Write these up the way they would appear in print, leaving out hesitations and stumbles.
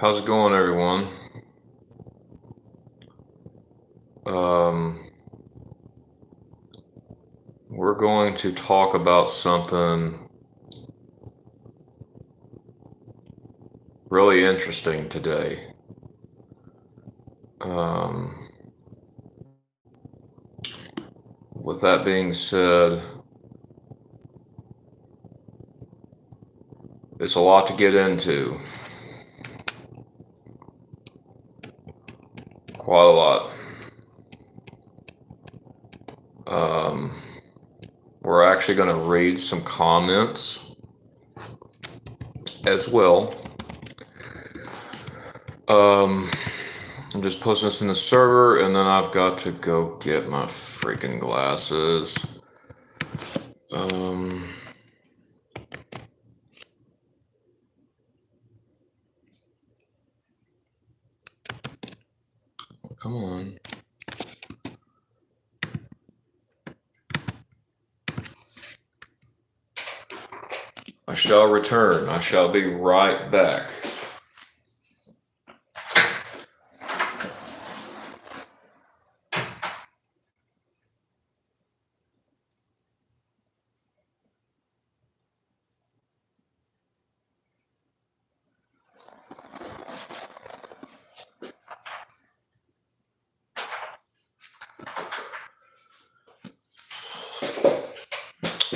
How's it going, everyone? We're going to talk about something really interesting today. With that being said, it's a lot to get into. Quite a lot. We're actually going to read some comments as well. I'm just posting this in the server, and then I've got to go get my freaking glasses. Come on. I shall return. I shall be right back.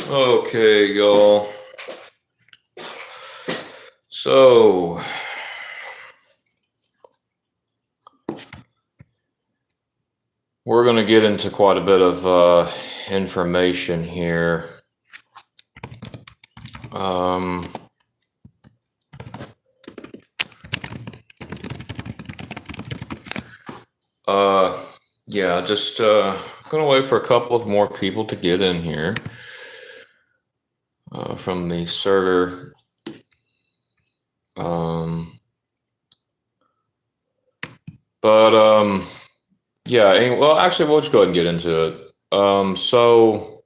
Okay, y'all. So, we're going to get into quite a bit of information here. Yeah, just gonna wait for a couple of more people to get in here from the server. Yeah, anyway, well, actually, we'll just go ahead and get into it. So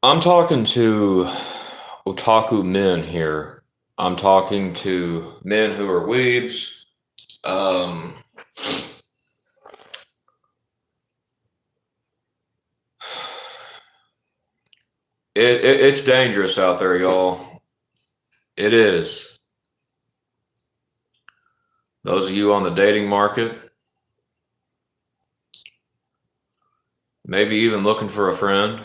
I'm talking to otaku men here. I'm talking to men who are weebs. It's dangerous out there, y'all. It is. Those of you on the dating market, maybe even looking for a friend,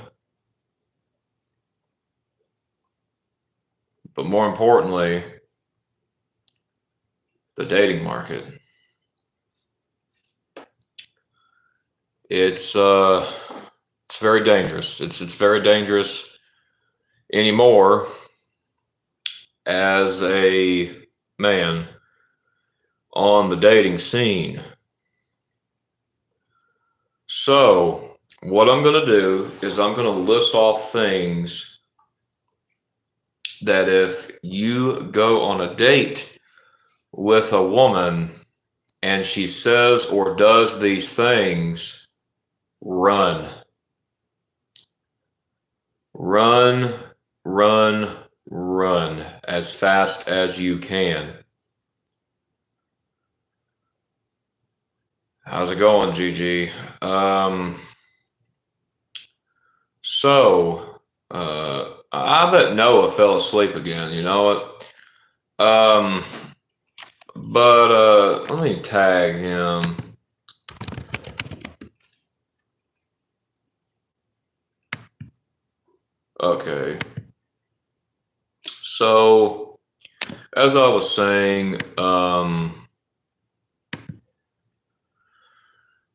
but more importantly, the dating market. It's very dangerous. It's very dangerous anymore as a man on the dating scene. So what I'm going to do is I'm going to list off things that if you go on a date with a woman and she says or does these things, run. Run, run, run as fast as you can. How's it going, GG? I bet Noah fell asleep again, you know what? Let me tag him. Okay. So, as I was saying,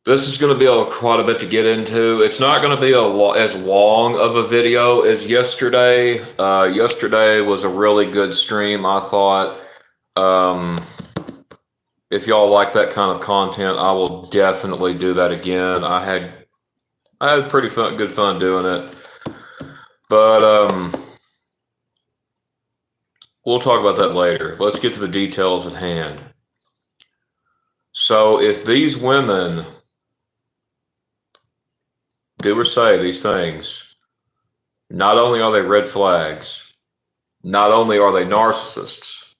this is going to be quite a bit to get into. It's not going to be as long of a video as yesterday. Yesterday was a really good stream, I thought. If y'all like that kind of content, I will definitely do that again. I had pretty good fun doing it. But we'll talk about that later. Let's get to the details at hand. So if these women do or say these things, not only are they red flags, Not only are they narcissists,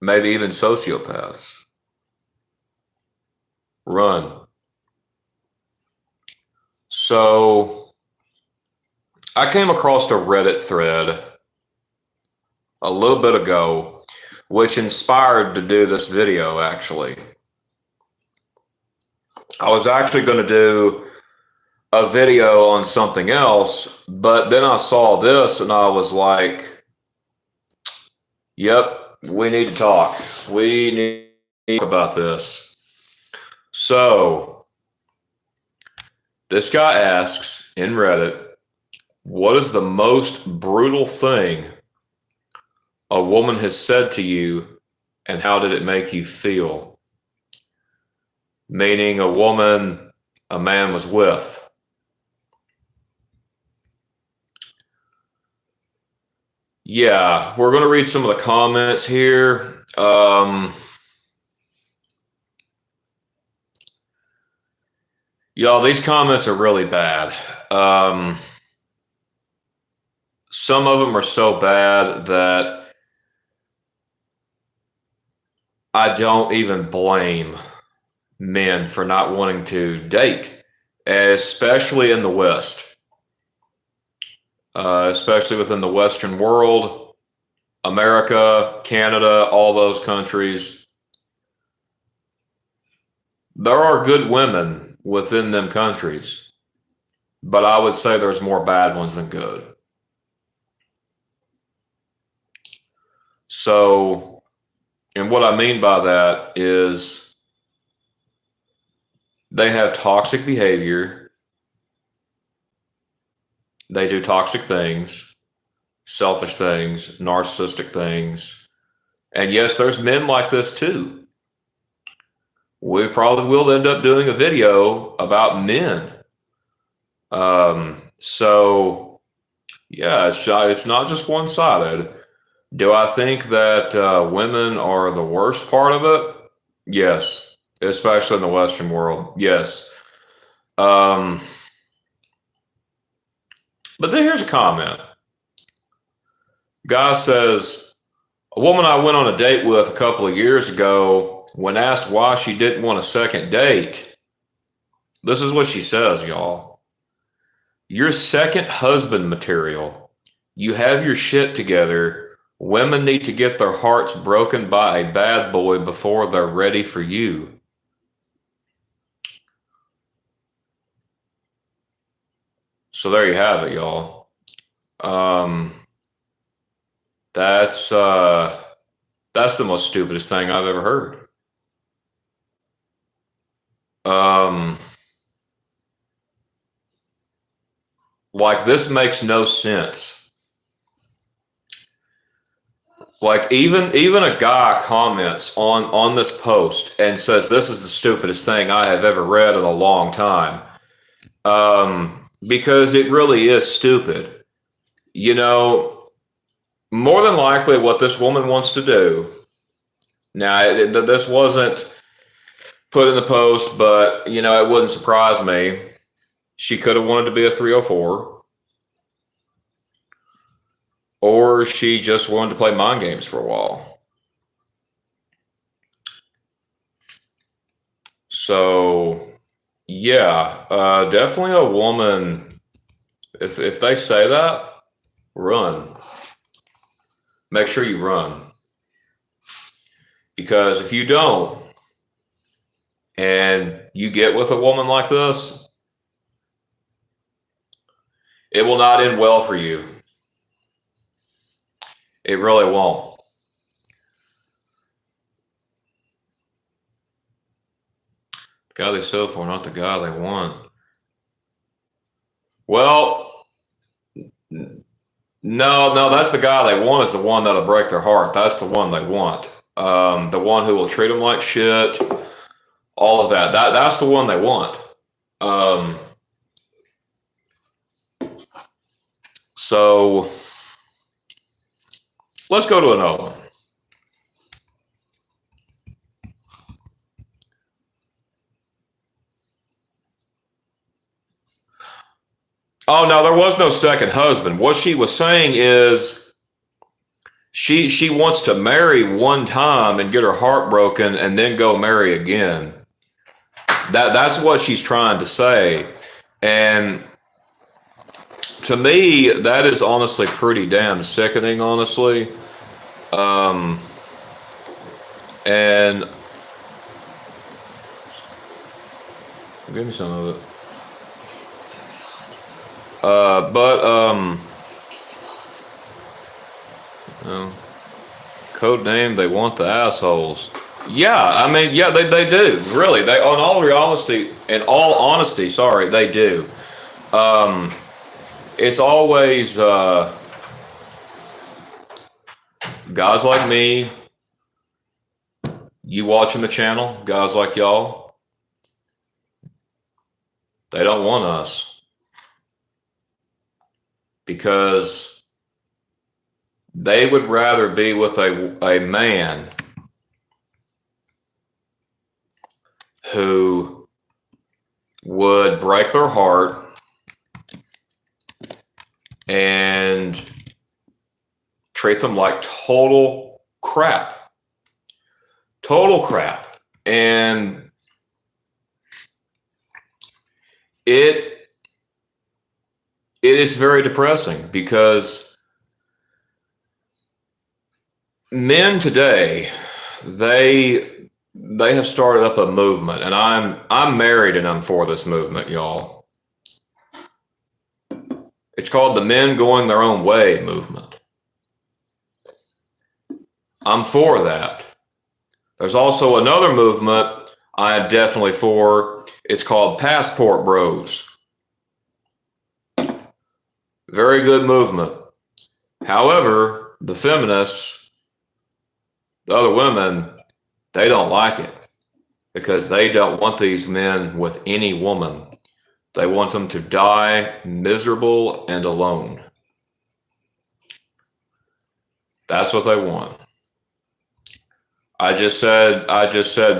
maybe even sociopaths. Run. So I came across a Reddit thread a little bit ago, which inspired to do this video, actually. I was actually going to do a video on something else, but then I saw this and I was like, yep, we need to talk. We need to talk about this. So this guy asks in Reddit, what is the most brutal thing a woman has said to you, and how did it make you feel? Meaning a woman a man was with. Yeah, we're going to read some of the comments here. Y'all, these comments are really bad. Some of them are so bad that I don't even blame men for not wanting to date, especially in the West, especially within the Western world, America, Canada, all those countries. There are good women within them countries, but I would say there's more bad ones than good. So, and what I mean by that is they have toxic behavior. They do toxic things, selfish things, narcissistic things. And yes, there's men like this too. We probably will end up doing a video about men. So yeah, it's not just one-sided. Do I think that women are the worst part of it? Yes, especially in the Western world. Yes. But then here's a comment. Guy says, a woman I went on a date with a couple of years ago, when asked why she didn't want a second date, this is what she says, y'all. You're second husband material. You have your shit together. Women need to get their hearts broken by a bad boy before they're ready for you. So there you have it, y'all. That's the most stupidest thing I've ever heard. Like, this makes no sense. Like, even a guy comments on this post and says this is the stupidest thing I have ever read in a long time. Because it really is stupid. You know, more than likely what this woman wants to do. Now, this wasn't put in the post, but you know, it wouldn't surprise me. She could have wanted to be a 304. Or she just wanted to play mind games for a while. So, yeah, definitely a woman. If they say that, run. Make sure you run. Because if you don't, and you get with a woman like this, it will not end well for you. It really won't. The guy they settle for, not the guy they want. Well, no, that's the guy they want, is the one that'll break their heart. That's the one they want. The one who will treat them like shit, all of that. That's the one they want. So let's go to another one. Oh, no, there was no second husband. What she was saying is She wants to marry one time and get her heart broken and then go marry again. That's what she's trying to say. And to me, that is honestly pretty damn sickening, honestly. And give me some of it. Code name, they want the assholes. Yeah, I mean, yeah, they do. Really, they, on all honesty, sorry, they do. It's always guys like me, you watching the channel, guys like y'all, they don't want us because they would rather be with a man who would break their heart and treat them like total crap. Total crap. And it is very depressing because men today, they have started up a movement, and I'm married and I'm for this movement, y'all. It's called the Men Going Their Own Way movement. I'm for that. There's also another movement I'm definitely for. It's called Passport Bros. Very good movement. However, the feminists, the other women, they don't like it because they don't want these men with any woman. They want them to die miserable and alone. That's what they want. I just said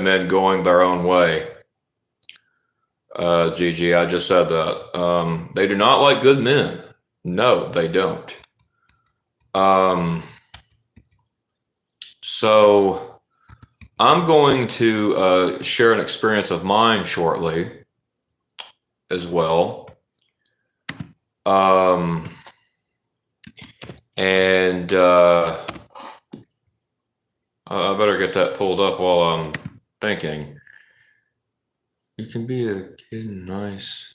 men going their own way. Gigi, I just said that. They do not like good men. No, they don't. So I'm going to share an experience of mine shortly as well. I better get that pulled up while I'm thinking. You can be a kid and nice,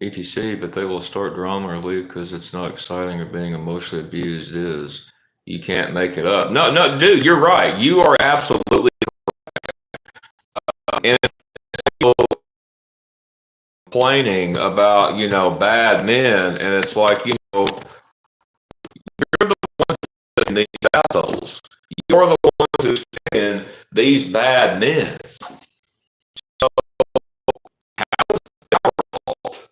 etc., but they will start drama or leave because it's not exciting or being emotionally abused is. You can't make it up. No, dude, you're right. You are absolutely and complaining about, bad men, and it's like, you're the ones that these assholes. You're the ones who's picking these bad men. So how is it our fault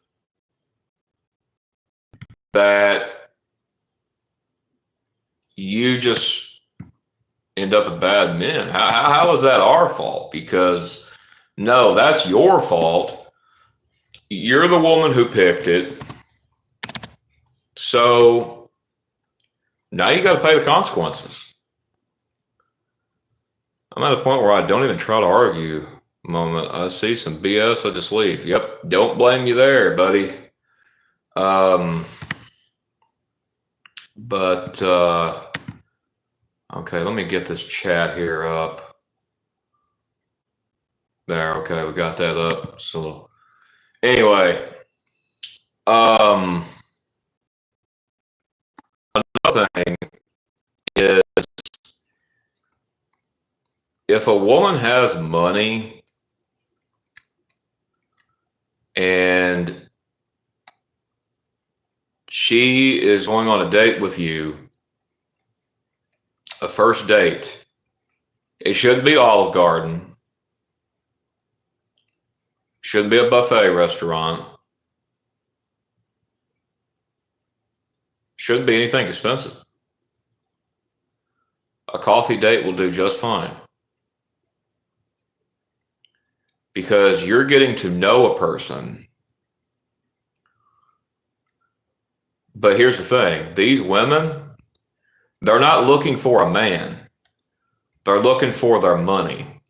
that you just end up with bad men? How is that our fault? Because no, that's your fault. You're the woman who picked it. So now you got to pay the consequences. I'm at a point where I don't even try to argue. Moment I see some BS, I just leave. Yep, don't blame you there, buddy. Okay, let me get this chat here up. There, okay, we got that up. So anyway, another thing is if a woman has money and she is going on a date with you, a first date, it shouldn't be Olive Garden, shouldn't be a buffet restaurant, shouldn't be anything expensive. A coffee date will do just fine. Because you're getting to know a person. But here's the thing, these women, They're not looking for a man. They're looking for their money.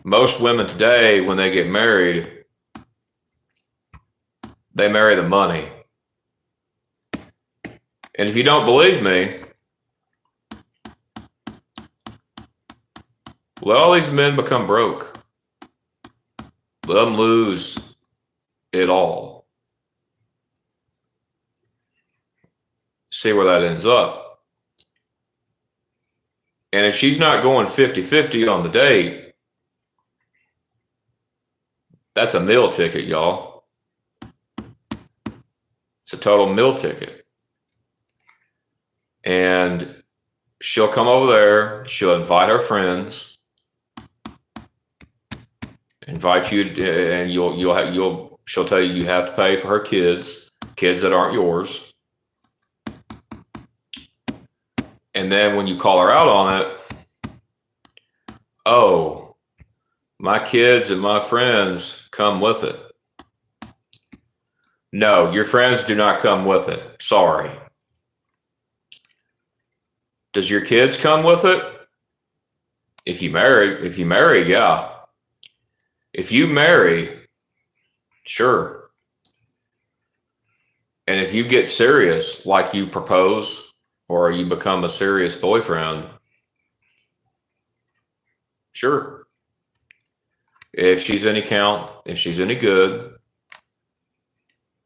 Most women today, when they get married, they marry the money. And if you don't believe me, let all these men become broke. Let them lose it all. See where that ends up. And if she's not going 50-50 on the date, that's a meal ticket, y'all. It's a total meal ticket. And she'll come over there, she'll invite her friends, invite you, and she'll tell you have to pay for her kids that aren't yours. And then when you call her out on it, oh, my kids and my friends come with it. No, your friends do not come with it. Sorry. Does your kids come with it? If you marry, yeah. If you marry, sure. And if you get serious, like you propose, or you become a serious boyfriend, sure. If she's any count, if she's any good,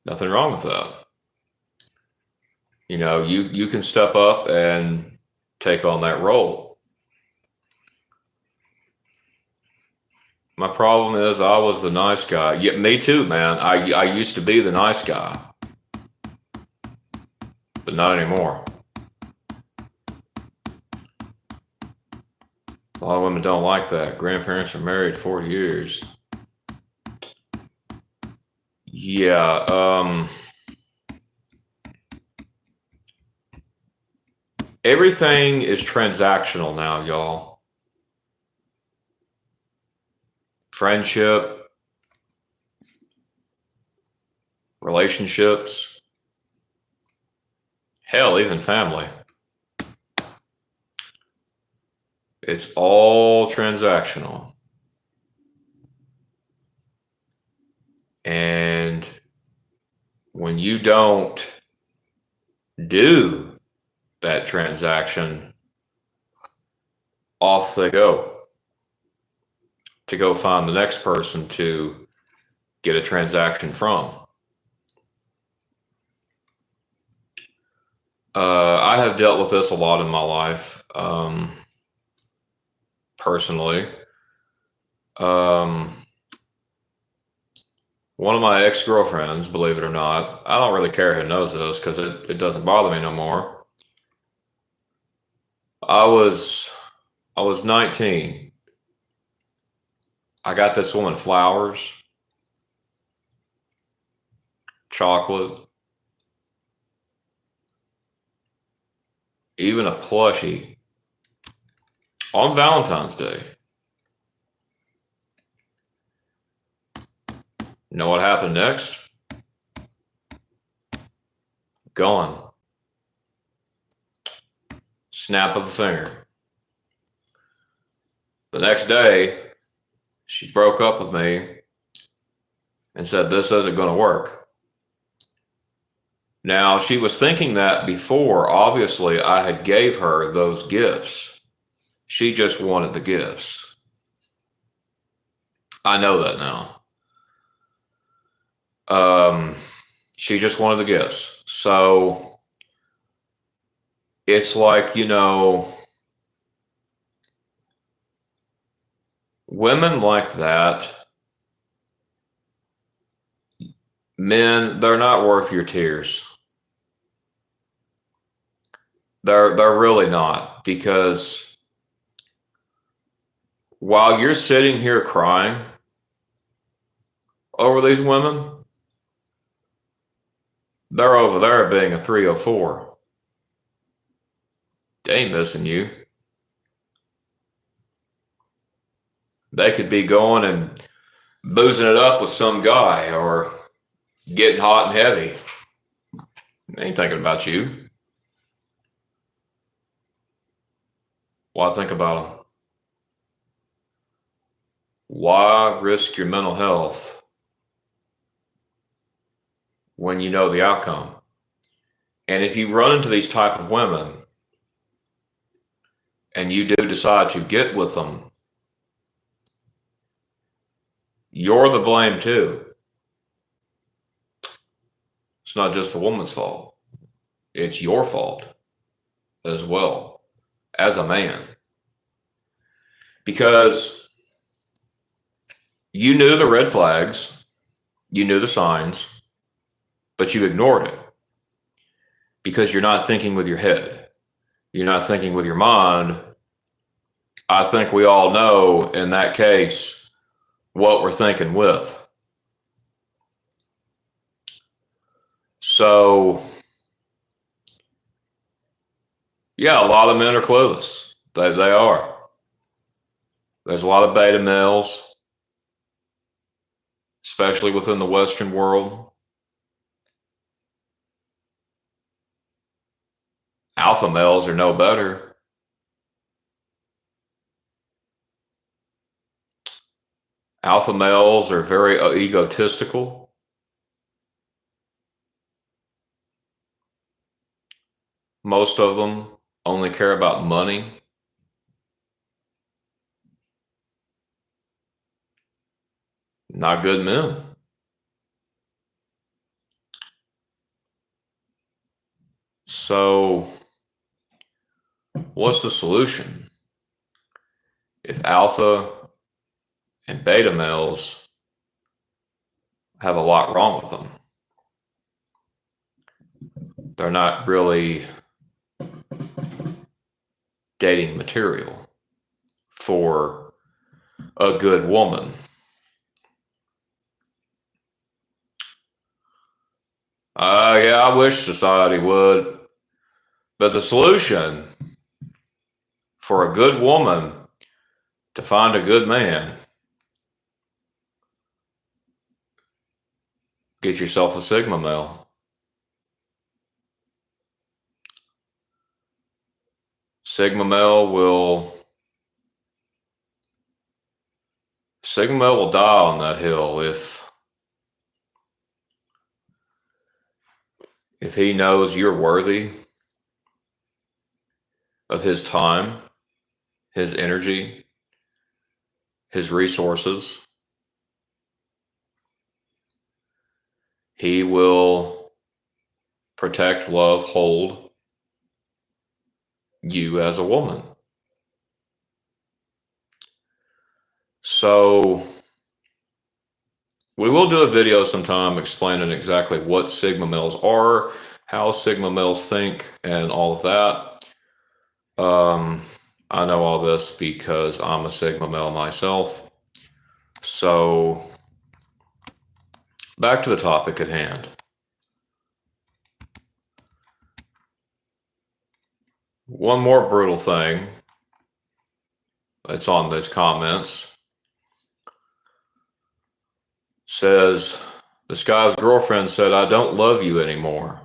nothing wrong with that. You know, you can step up and take on that role. My problem is I was the nice guy. Yeah, me too, man. I used to be the nice guy, but not anymore. A lot of women don't like that. Grandparents are married 40 years. Yeah. Everything is transactional now, y'all. Friendship, relationships, hell, even family. It's all transactional. And when you don't do that transaction, off they go to go find the next person to get a transaction from. I have dealt with this a lot in my life, personally. One of my ex-girlfriends, believe it or not, I don't really care who knows this because it doesn't bother me no more. I was 19. I got this woman flowers, chocolate, even a plushie on Valentine's Day. You know what happened next? Gone. Snap of a finger. The next day, she broke up with me and said, this isn't going to work. Now, she was thinking that before, obviously, I had gave her those gifts. She just wanted the gifts. I know that now. She just wanted the gifts. So it's like, you know, women like that, men, they're not worth your tears. They're really not, because while you're sitting here crying over these women, they're over there being a 304. They ain't missing you. They could be going and boozing it up with some guy or getting hot and heavy. They ain't thinking about you. Why think about them? Why risk your mental health when you know the outcome? And if you run into these type of women and you do decide to get with them, you're the blame too. It's not just the woman's fault. It's your fault as well as a man. Because you knew the red flags, you knew the signs, but you ignored it because you're not thinking with your head. You're not thinking with your mind. I think we all know in that case what we're thinking with. So, yeah, a lot of men are clueless. They are. There's a lot of beta males, especially within the Western world. Alpha males are no better. Alpha males are very egotistical. Most of them only care about money. Not good men. So, what's the solution? If alpha and beta males have a lot wrong with them, they're not really dating material for a good woman. Yeah, I wish society would. But the solution for a good woman to find a good man, get yourself a Sigma male. Sigma male will die on that hill if he knows you're worthy of his time, his energy, his resources. He will protect, love, hold you as a woman. So we will do a video sometime explaining exactly what Sigma males are, how Sigma males think, and all of that. I know all this because I'm a Sigma male myself. So back to the topic at hand. One more brutal thing that's on those comments says, this guy's girlfriend said, I don't love you anymore.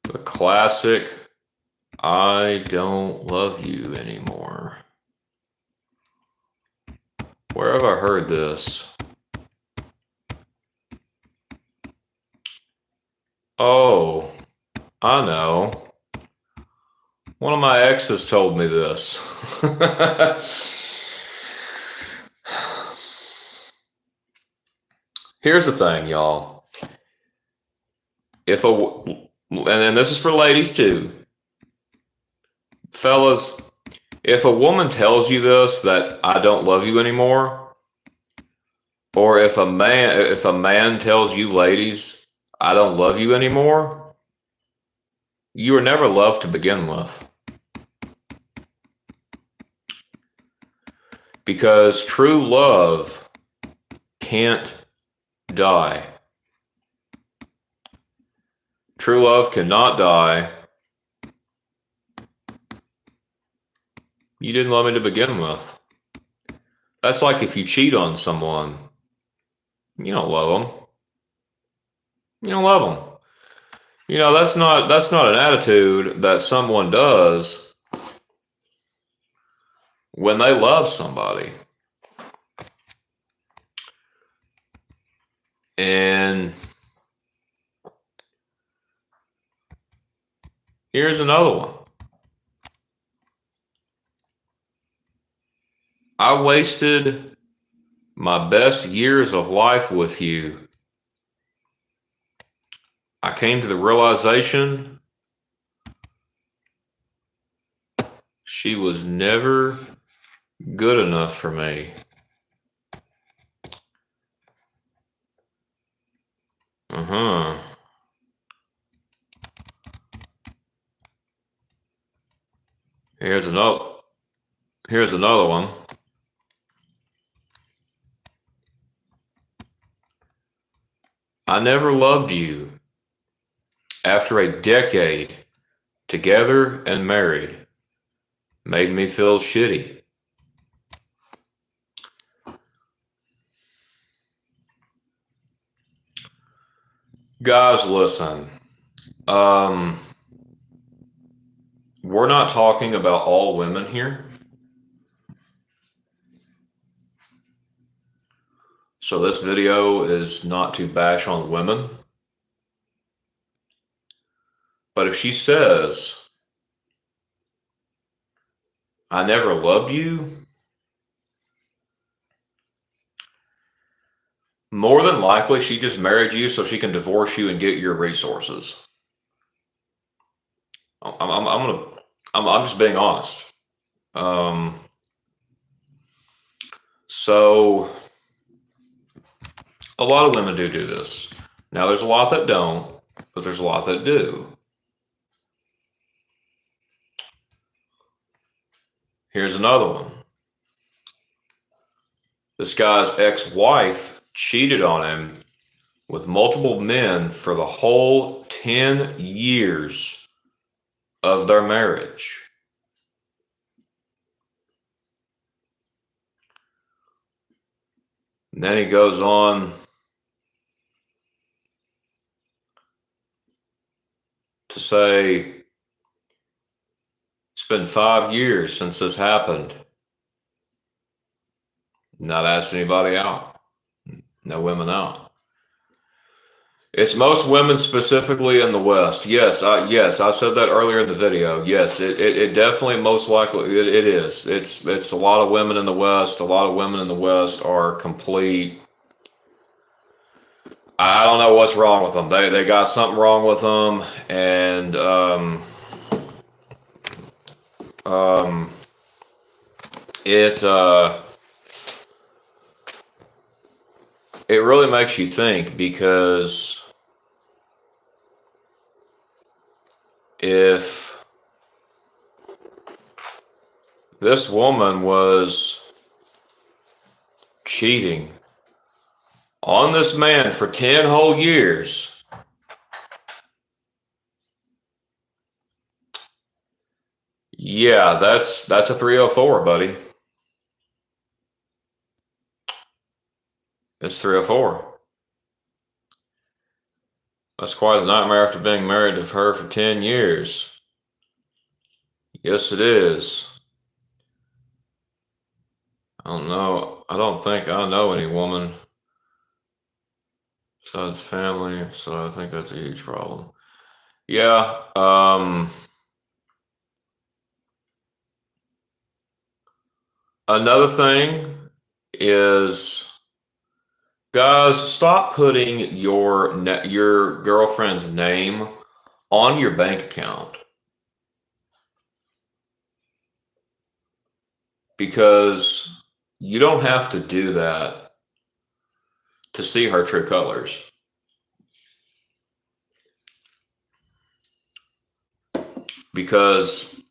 The classic, I don't love you anymore. Where have I heard this? Oh, I know. One of my exes told me this. Here's the thing, y'all. And then this is for ladies too. Fellas, if a woman tells you this, that I don't love you anymore, or if a man tells you ladies, I don't love you anymore, you were never loved to begin with. Because true love can't die. True love cannot die. You didn't love me to begin with. That's like if you cheat on someone, you don't love them. You don't love them. You know, that's not an attitude that someone does when they love somebody. And here's another one. I wasted my best years of life with you. I came to the realization she was never good enough for me. Here's another one. I never loved you. After a decade together and married, made me feel shitty. Guys, listen. We're not talking about all women here. So this video is not to bash on women. But if she says, I never loved you, more than likely she just married you so she can divorce you and get your resources. I'm just being honest. So a lot of women do this. Now there's a lot that don't, but there's a lot that do. Here's another one. This guy's ex-wife cheated on him with multiple men for the whole 10 years of their marriage. And then he goes on to say, it's been 5 years since this happened. Not asked anybody out. No women out. It's most women specifically in the West. Yes, I said that earlier in the video. Yes, it definitely most likely it is. It's a lot of women in the West. A lot of women in the West are complete. I don't know what's wrong with them. They got something wrong with them, and it really makes you think, because if this woman was cheating on this man for 10 whole years, yeah, that's a 304, buddy. It's 304. That's quite the nightmare after being married to her for 10 years. Yes, it is. I don't know. I don't think I know any woman besides family, so I think that's a huge problem. Yeah. Another thing is, guys, stop putting your girlfriend's name on your bank account, because you don't have to do that to see her true colors. Because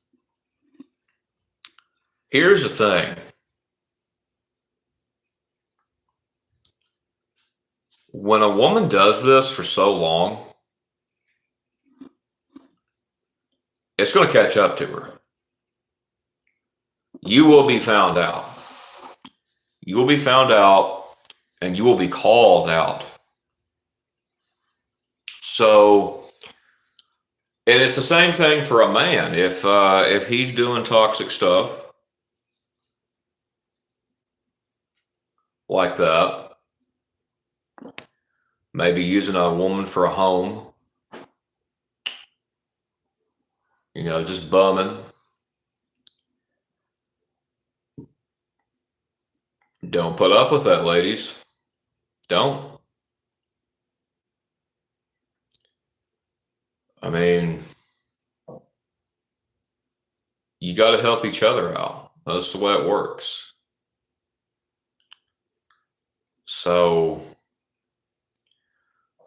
here's the thing. When a woman does this for so long, it's going to catch up to her. You will be found out. You will be found out and you will be called out. So, and it's the same thing for a man. If he's doing toxic stuff like that, maybe using a woman for a home, just bumming. Don't put up with that, ladies. Don't. I mean, you got to help each other out. That's the way it works. So,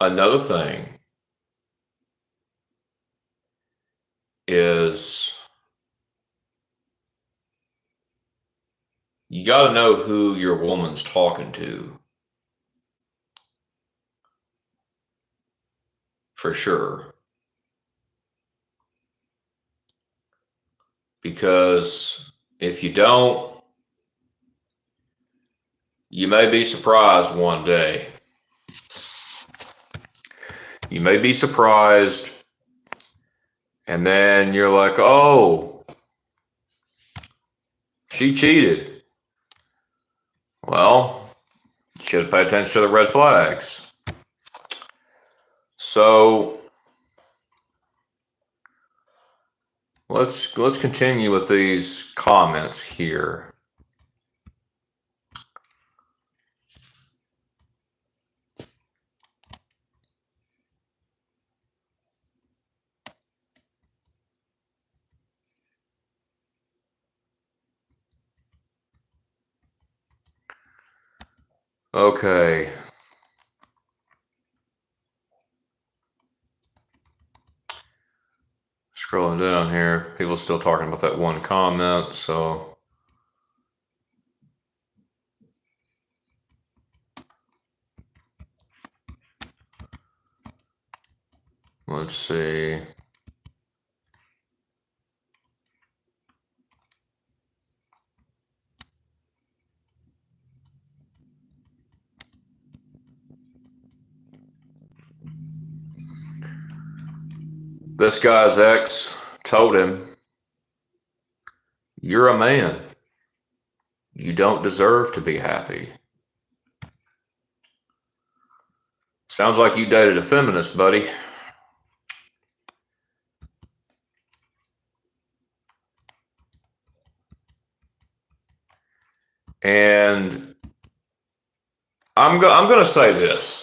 another thing is you got to know who your woman's talking to. For sure. Because if you don't, you may be surprised one day. You may be surprised, and then you're like, oh, she cheated. Well, you should have paid attention to the red flags. So let's continue with these comments here. Okay. Scrolling down here, people still talking about that one comment, so let's see. This guy's ex told him, "You're a man. You don't deserve to be happy." Sounds like you dated a feminist, buddy. And I'm going to say this.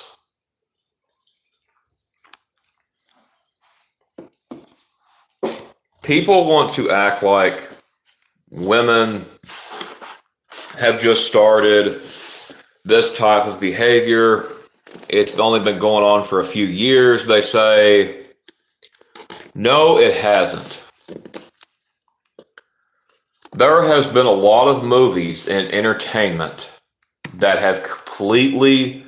People want to act like women have just started this type of behavior. It's only been going on for a few years, they say. No, it hasn't. There has been a lot of movies and entertainment that have completely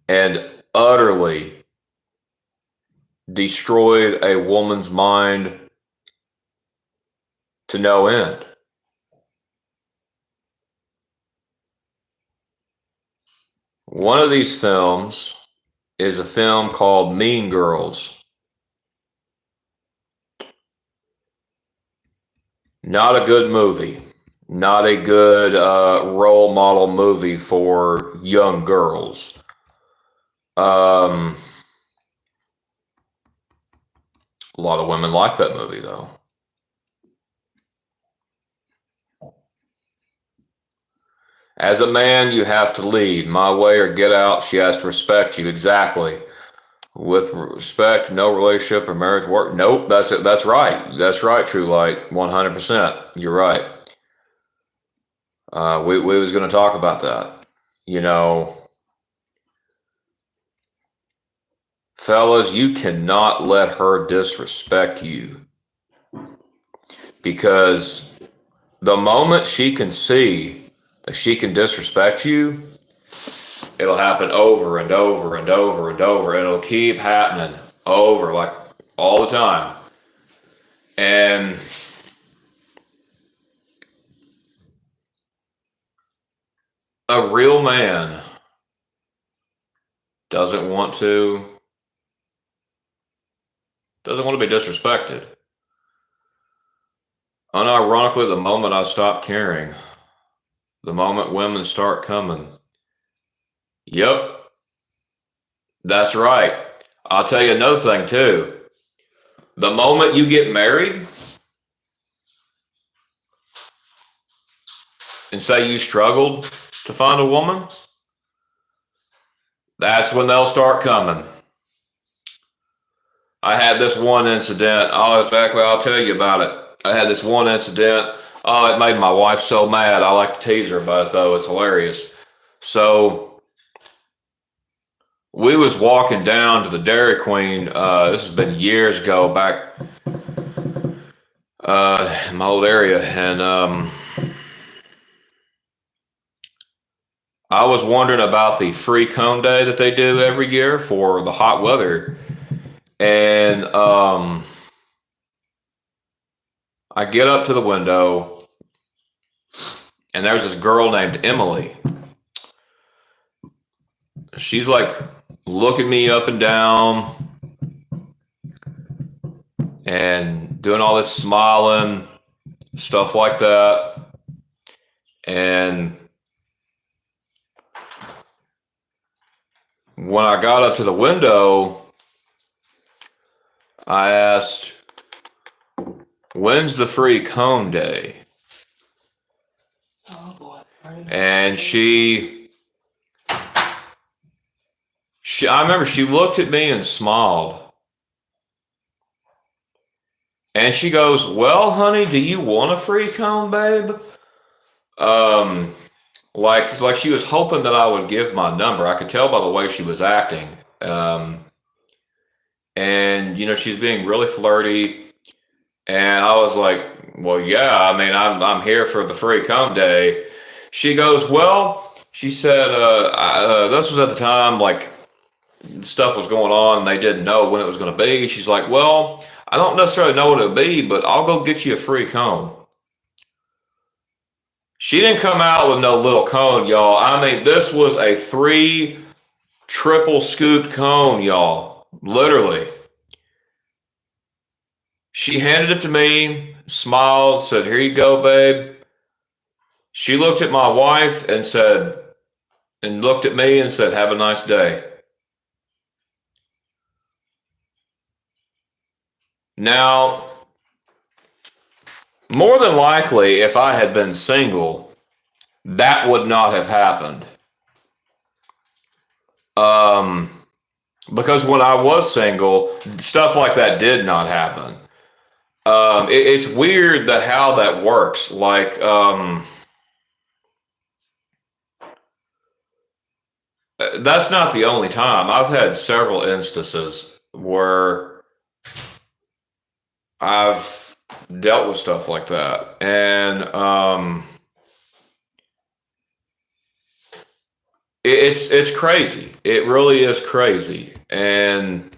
and utterly destroyed a woman's mind to no end. One of these films is a film called Mean Girls. Not a good movie. Not a good role model movie for young girls. A lot of women like that movie, though. As a man, you have to lead. My way or get out. She has to respect you. Exactly. With respect, no relationship or marriage work. Nope, that's it. That's right. That's right, True Light. 100%. You're right. We was going to talk about that. Fellas, you cannot let her disrespect you. Because the moment she can see that she can disrespect you, it'll happen over and over and over and over. And it'll keep happening over, like all the time. And A real man doesn't want to be disrespected. Unironically, the moment I stop caring, the moment women start coming. Yep, that's right. I'll tell you another thing too. The moment you get married and say you struggled to find a woman, that's when they'll start coming. I had this one incident. Oh, exactly. I'll tell you about it. I had this one incident. Oh, it made my wife so mad. I like to tease her about it, though. It's hilarious. So we was walking down to the Dairy Queen. This has been years ago, back in my old area. And I was wondering about the free cone day that they do every year for the hot weather. And I get up to the window, and there's this girl named Emily. She's like looking me up and down and doing all this smiling, stuff like that. And when I got up to the window, I asked, "When's the free cone day?" Oh boy. And I remember she looked at me and smiled. And she goes, "Well, honey, do you want a free cone, babe?" Like she was hoping that I would give my number. I could tell by the way she was acting. And she's being really flirty. And I was like, "Well, yeah, I mean, I'm here for the free cone day." She goes, "Well," she said, this was at the time, like, stuff was going on and they didn't know when it was going to be. She's like, "Well, I don't necessarily know what it'll be, but I'll go get you a free cone." She didn't come out with no little cone, y'all. I mean, this was a 3 triple scooped cone, y'all. Literally. She handed it to me, smiled, said, "Here you go, babe." She looked at my wife and looked at me and said, "Have a nice day." Now, more than likely, if I had been single, that would not have happened. Because when I was single, stuff like that did not happen. It's weird that how that works. Like, that's not the only time. I've had several instances where I've dealt with stuff like that. And it's crazy. It really is crazy. And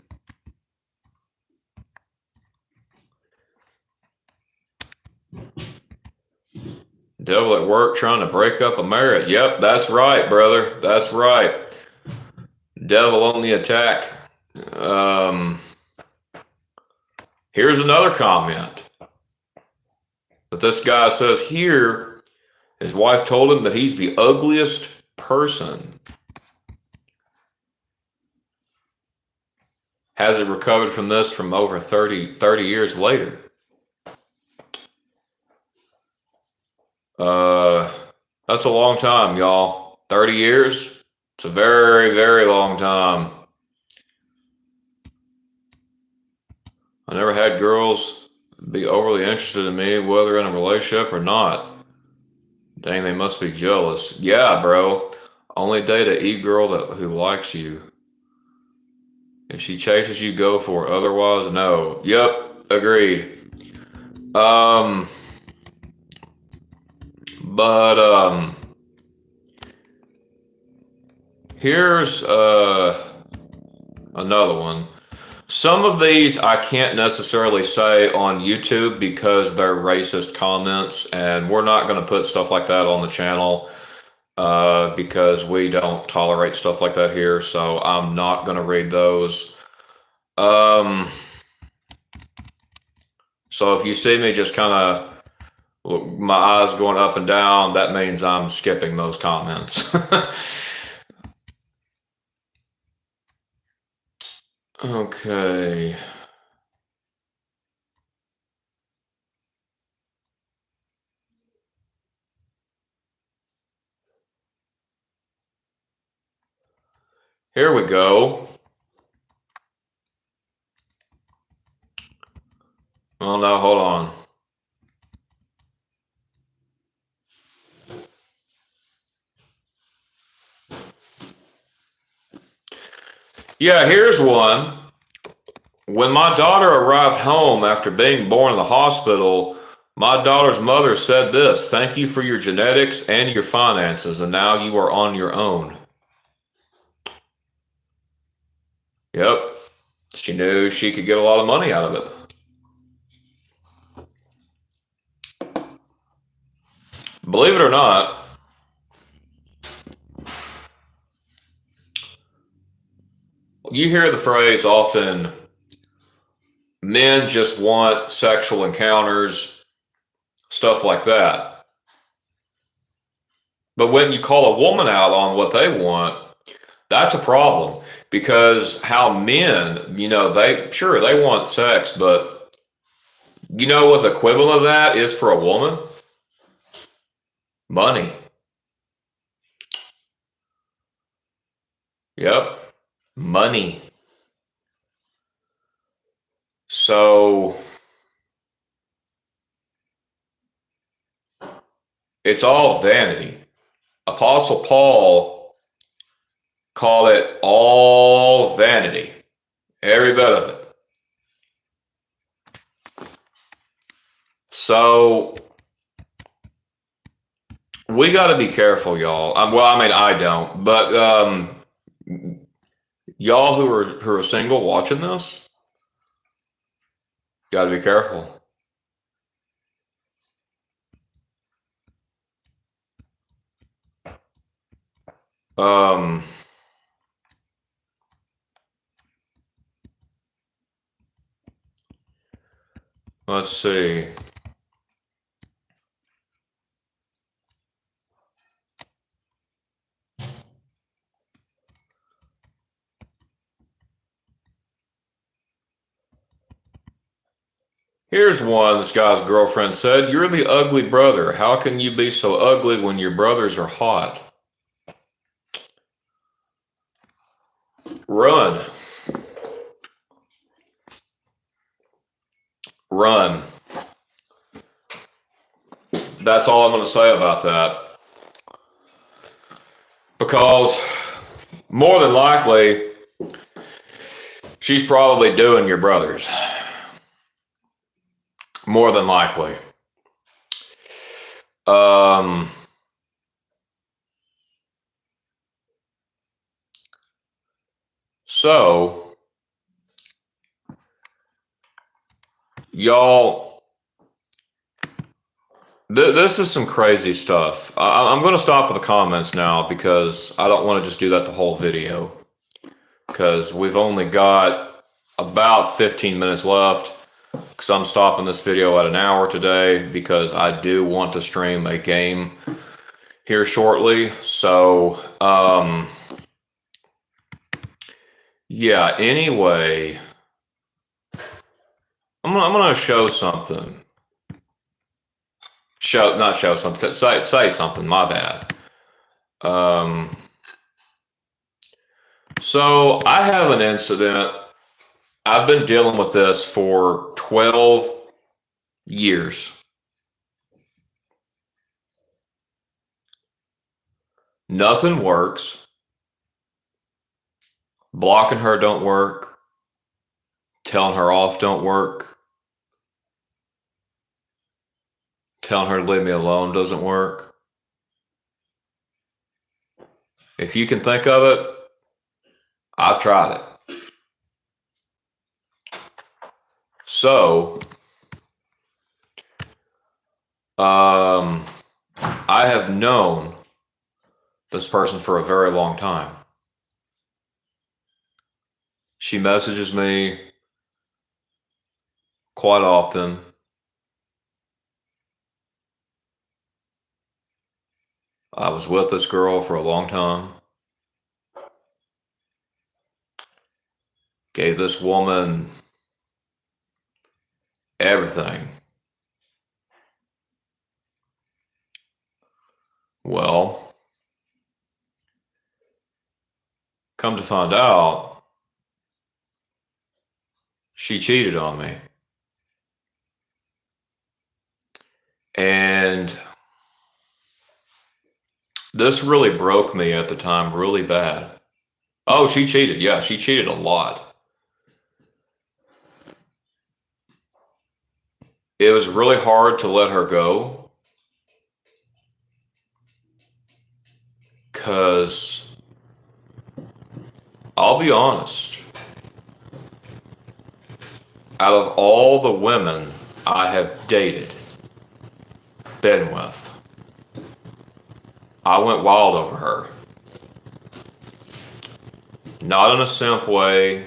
devil at work trying to break up a marriage. Yep, that's right, brother. That's right. Devil on the attack. Here's another comment that this guy says here. His wife told him that he's the ugliest person. Hasn't recovered from this from over 30 years later. That's a long time, y'all. 30 years? It's a very, very long time. I never had girls be overly interested in me, whether in a relationship or not. Dang, they must be jealous. Yeah, bro. Only date a e-girl who likes you. If she chases you, go for it. Otherwise, no. Yep, agreed. But here's another one. Some of these I can't necessarily say on YouTube because they're racist comments, and we're not going to put stuff like that on the channel. because we don't tolerate stuff like that here. So I'm not going to read those. So if you see me just kind of my eyes going up and down, that means I'm skipping those comments. Okay. Here we go. Oh no, hold on. Yeah, here's one. When my daughter arrived home after being born in the hospital, my daughter's mother said this: "Thank you for your genetics and your finances, and now you are on your own." Yep. She knew she could get a lot of money out of it. Believe it or not, you hear the phrase often, men just want sexual encounters, stuff like that. But when you call a woman out on what they want, that's a problem, because how men, they want sex, but you know what the equivalent of that is for a woman? Money. Yep. Money. So it's all vanity. Apostle Paul called it all vanity. Every bit of it. So we got to be careful, y'all. Well, I mean, I don't, but y'all who are single watching this, got to be careful. Um, let's see. Here's one. This guy's girlfriend said, "You're the ugly brother. How can you be so ugly when your brothers are hot?" Run. Run. That's all I'm going to say about that. Because more than likely, she's probably doing your brothers. More than likely. So, y'all, this is some crazy stuff. I'm going to stop with the comments now because I don't want to just do that the whole video. Because we've only got about 15 minutes left. Because I'm stopping this video at an hour today because I do want to stream a game here shortly. So, yeah, anyway, I'm gonna show something. Not show something. Say something. My bad. So I have an incident. I've been dealing with this for 12 years. Nothing works. Blocking her don't work. Telling her off don't work. Telling her to leave me alone doesn't work. If you can think of it, I've tried it. So, I have known this person for a very long time. She messages me quite often. I was with this girl for a long time. Gave this woman everything. Well, come to find out, she cheated on me. And this really broke me at the time really bad. Oh, she cheated. Yeah, she cheated a lot. It was really hard to let her go because I'll be honest, out of all the women I have dated, been with, I went wild over her. Not in a simp way.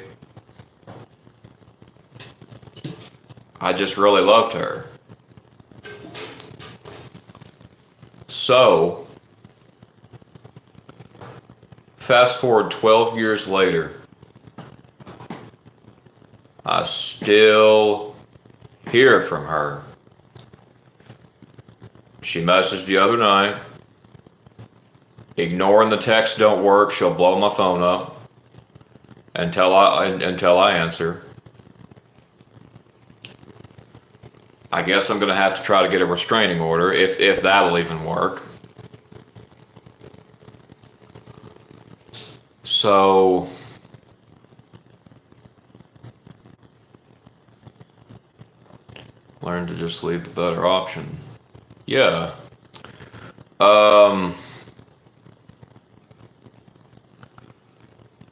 I just really loved her. So, fast forward 12 years later, I still hear from her. She messaged the other night. Ignoring the text don't work. She'll blow my phone up until I answer. I guess I'm going to have to try to get a restraining order if that'll even work. So learn to just leave the better option. Yeah.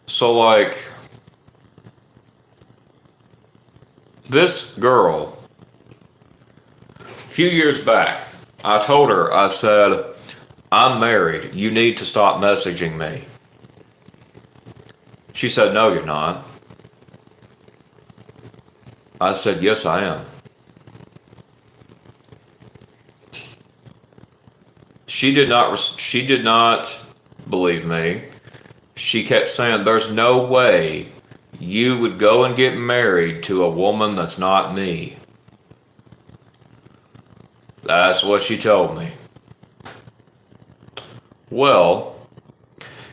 So like this girl, a few years back, I told her, I said, I'm married. You need to stop messaging me. She said, no, you're not. I said, yes, I am. She did not believe me. She kept saying, there's no way you would go and get married to a woman that's not me. That's what she told me. Well,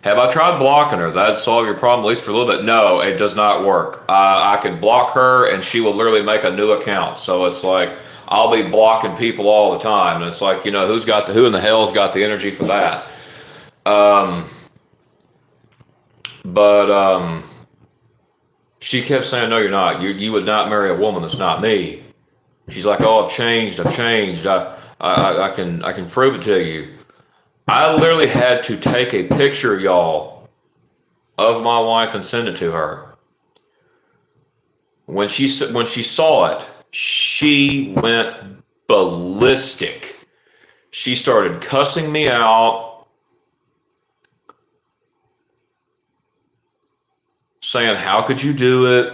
have I tried blocking her? That'd solve your problem, at least for a little bit. No, it does not work. I can block her and she will literally make a new account. So it's like, I'll be blocking people all the time. And it's like, who in the hell's got the energy for that? But she kept saying, no, you're not. You would not marry a woman that's not me. She's like, oh, I've changed. I can prove it to you. I literally had to take a picture, y'all, of my wife and send it to her. When she saw it, she went ballistic. She started cussing me out, saying, how could you do it?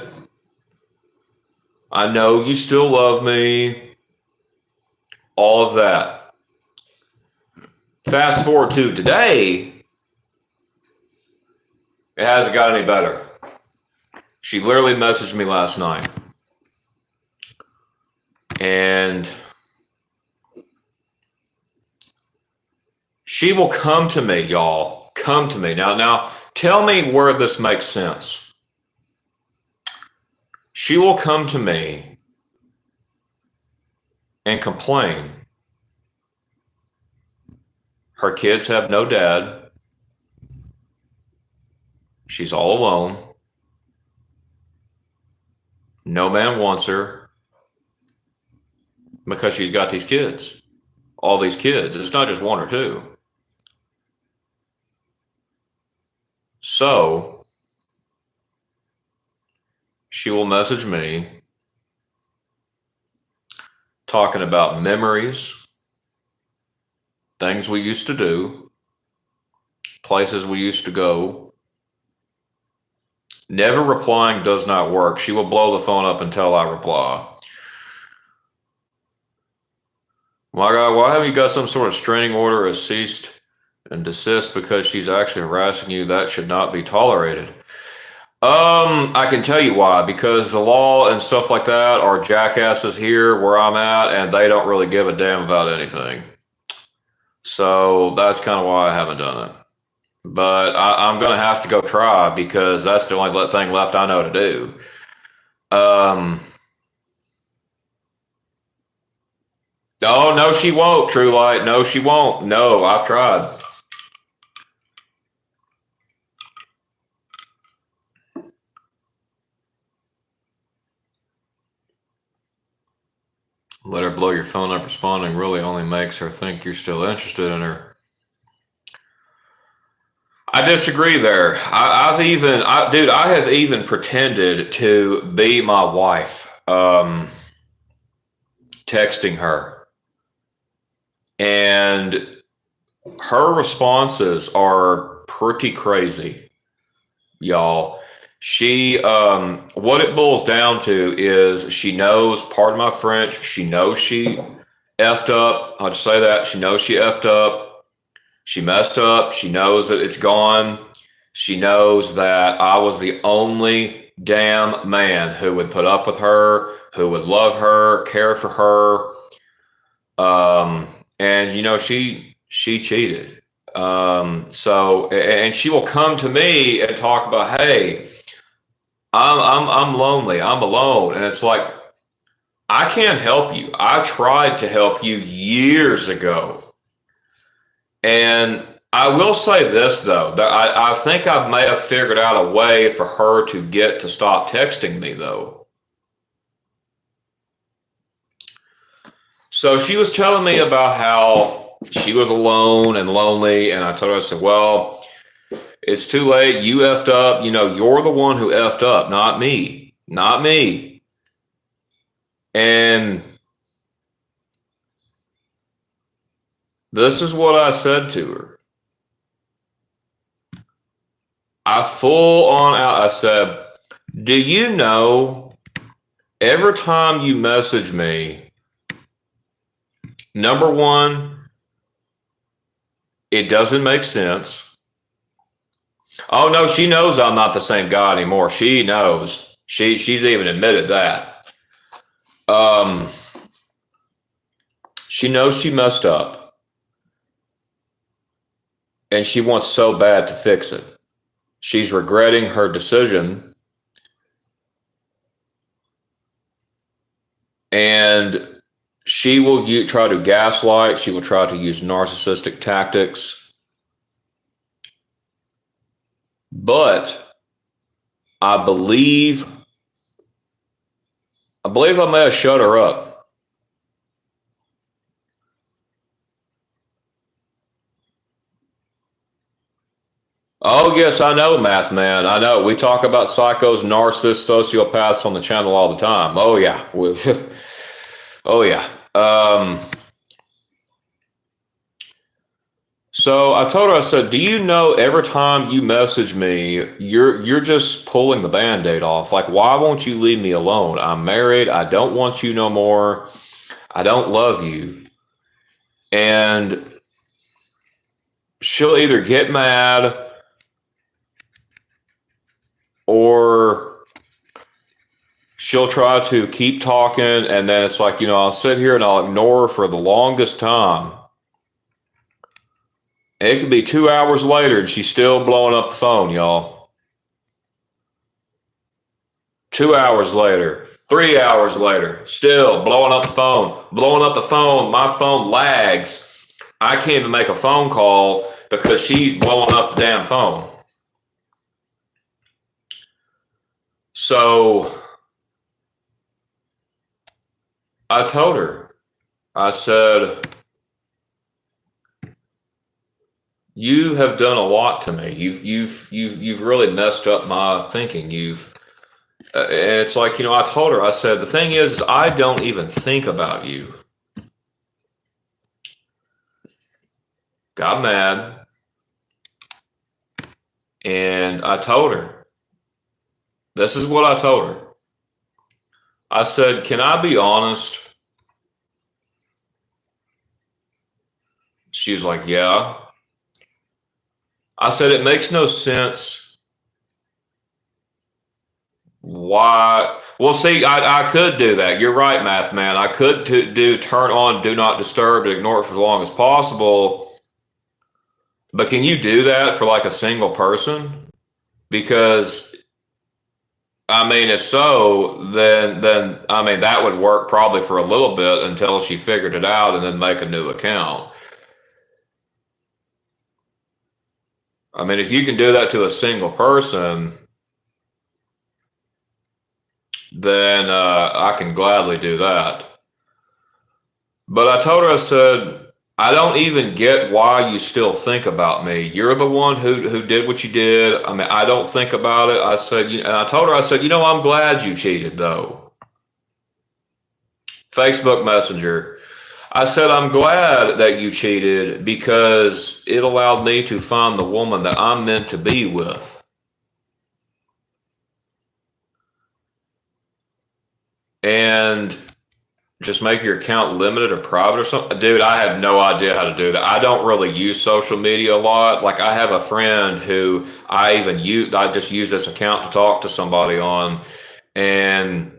I know you still love me. All of that. Fast forward to today, it hasn't got any better. She literally messaged me last night. And she will come to me, y'all. Come to me. Now, tell me where this makes sense. She will come to me and complain. Her kids have no dad. She's all alone. No man wants her because she's got these kids. All these kids. It's not just one or two. So she will message me talking about memories, things we used to do, places we used to go. Never replying does not work. She will blow the phone up until I reply. My God, why have you got some sort of restraining order as ceased and desist because she's actually harassing you? That should not be tolerated. I can tell you why. Because the law and stuff like that are jackasses here where I'm at, and they don't really give a damn about anything. So that's kind of why I haven't done it. But I'm going to have to go try because that's the only thing left I know to do. Oh, no, she won't, True Light. No, she won't. No, I've tried. Let her blow your phone up responding really only makes her think you're still interested in her. I disagree there. I have even pretended to be my wife, texting her. And her responses are pretty crazy, y'all. She, what it boils down to is she knows, pardon my French, she knows she effed up. I'll just say that. She knows she effed up. She messed up. She knows that it's gone. She knows that I was the only damn man who would put up with her, who would love her, care for her. And you know, she cheated. So, and she will come to me and talk about, hey, I'm lonely. I'm alone. And it's like, I can't help you. I tried to help you years ago. And I will say this, though, that I think I may have figured out a way for her to get to stop texting me, though. So she was telling me about how she was alone and lonely. And I told her, I said, well, it's too late. You effed up. You know, you're the one who effed up, not me. Not me. And this is what I said to her. I full on out. I said, do you know every time you message me, number one, it doesn't make sense. Oh no, she knows I'm not the same guy anymore. She knows. She's even admitted that. She knows she messed up. And she wants so bad to fix it. She's regretting her decision. And she will try to gaslight. She will try to use narcissistic tactics. But I believe I may have shut her up. Oh, yes, I know, Math Man. I know. We talk about psychos, narcissists, sociopaths on the channel all the time. Oh, yeah. Oh, yeah. So I told her, I said, do you know every time you message me, you're just pulling the Band-Aid off? Like, why won't you leave me alone? I'm married. I don't want you no more. I don't love you. And she'll either get mad or she'll try to keep talking, and then it's like, you know, I'll sit here and I'll ignore her for the longest time. It could be 2 hours later and she's still blowing up the phone, y'all. 2 hours later, 3 hours later, still blowing up the phone, blowing up the phone. My phone lags. I can't even make a phone call because she's blowing up the damn phone. So I told her, I said, you have done a lot to me. You've really messed up my thinking. And it's like, you know, I told her, I said, the thing is I don't even think about you. Got mad. And I told her, this is what I told her. I said, can I be honest? She's like, yeah. I said, it makes no sense. Why? Well, see, I could do that. You're right, Math Man. I could turn on do not disturb and ignore it for as long as possible. But can you do that for like a single person? Because I mean, if so, then I mean that would work probably for a little bit until she figured it out and then make a new account. I mean, if you can do that to a single person, then I can gladly do that. But I told her, I said, I don't even get why you still think about me. You're the one who did what you did. I mean, I don't think about it. I said, and I told her, I said, I'm glad you cheated though. Facebook Messenger. I said, I'm glad that you cheated because it allowed me to find the woman that I'm meant to be with. And just make your account limited or private or something. Dude, I have no idea how to do that. I don't really use social media a lot. Like I have a friend who I just use this account to talk to somebody on. And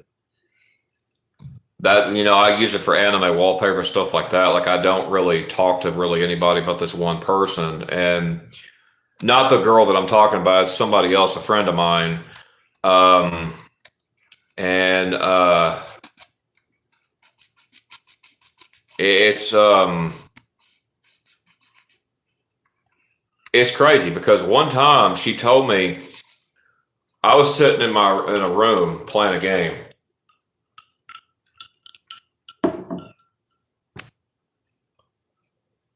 that, I use it for anime wallpaper, stuff like that. Like I don't really talk to really anybody but this one person. And not the girl that I'm talking about, it's somebody else, a friend of mine. It's crazy because one time she told me I was sitting in a room playing a game.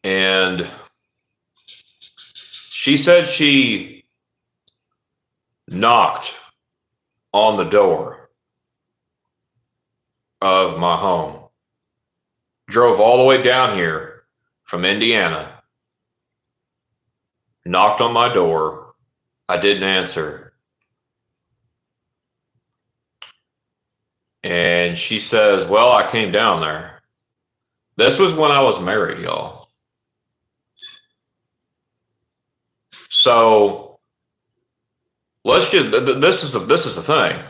And she said she knocked on the door of my home. Drove all the way down here from Indiana. Knocked on my door. I didn't answer. And she says, well, I came down there. This was when I was married, y'all. So this is the thing.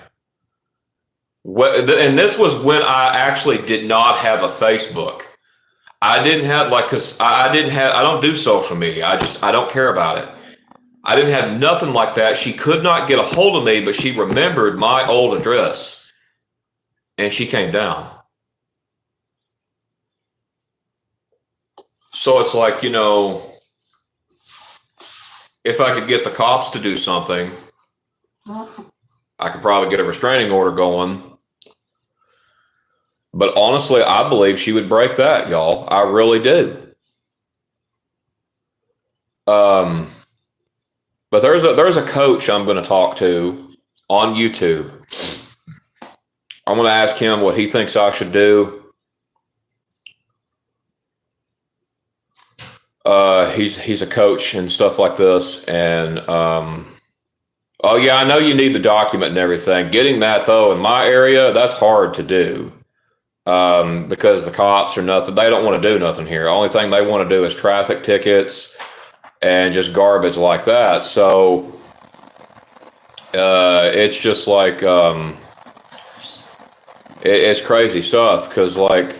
And this was when I actually did not have a Facebook. I didn't have I don't do social media. I don't care about it. I didn't have nothing like that. She could not get a hold of me, but she remembered my old address and she came down. So it's like, if I could get the cops to do something, I could probably get a restraining order going. But honestly, I believe she would break that, y'all. I really do. But there's a coach I'm going to talk to on YouTube. I'm going to ask him what he thinks I should do. He's a coach and stuff like this. And oh yeah, I know you need the document and everything. Getting that though in my area, that's hard to do. Because the cops are nothing. They don't want to do nothing here. The only thing they want to do is traffic tickets and just garbage like that. So it's just like it's crazy stuff. Because like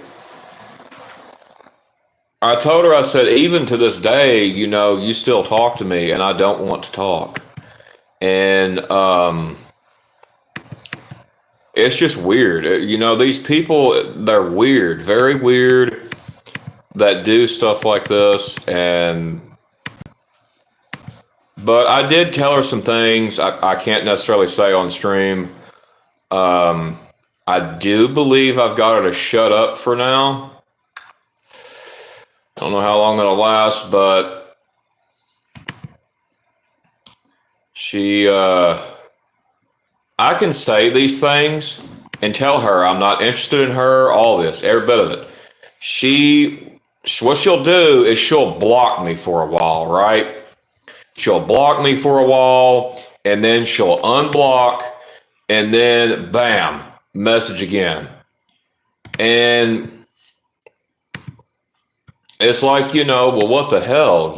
I told her, I said, even to this day, you still talk to me, and I don't want to talk. And it's just weird. These people, they're weird, very weird, that do stuff like this. But I did tell her some things I can't necessarily say on stream. I do believe I've got her to shut up for now. I don't know how long that'll last, but I can say these things and tell her I'm not interested in her, all this, every bit of it. What she'll do is she'll block me for a while, right? She'll block me for a while, and then she'll unblock, and then bam, message again. And it's like, well, what the hell,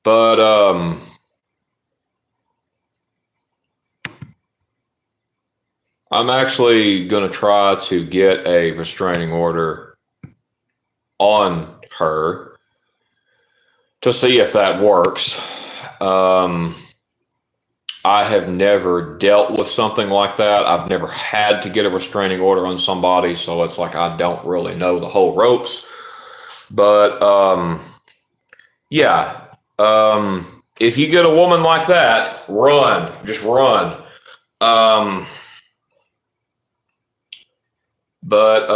but I'm actually going to try to get a restraining order on her to see if that works. I have never dealt with something like that. I've never had to get a restraining order on somebody, so it's like I don't really know the whole ropes. But yeah, if you get a woman like that, run, just run. But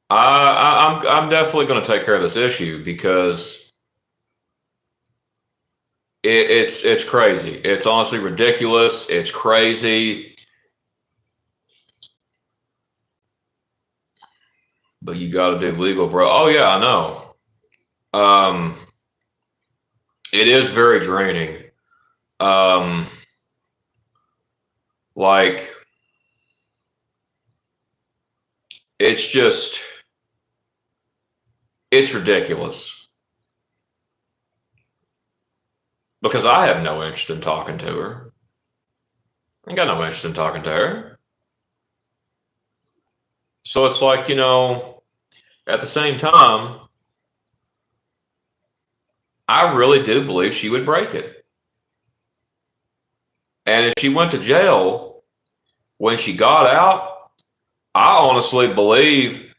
I'm definitely going to take care of this issue because it's crazy. It's honestly ridiculous. It's crazy. But you got to do legal, bro. Oh yeah, I know. It is very draining. Like it's ridiculous because I have no interest in talking to her. I got no interest in talking to her. So it's like, at the same time, I really do believe she would break it. And if she went to jail when she got out, I honestly believe,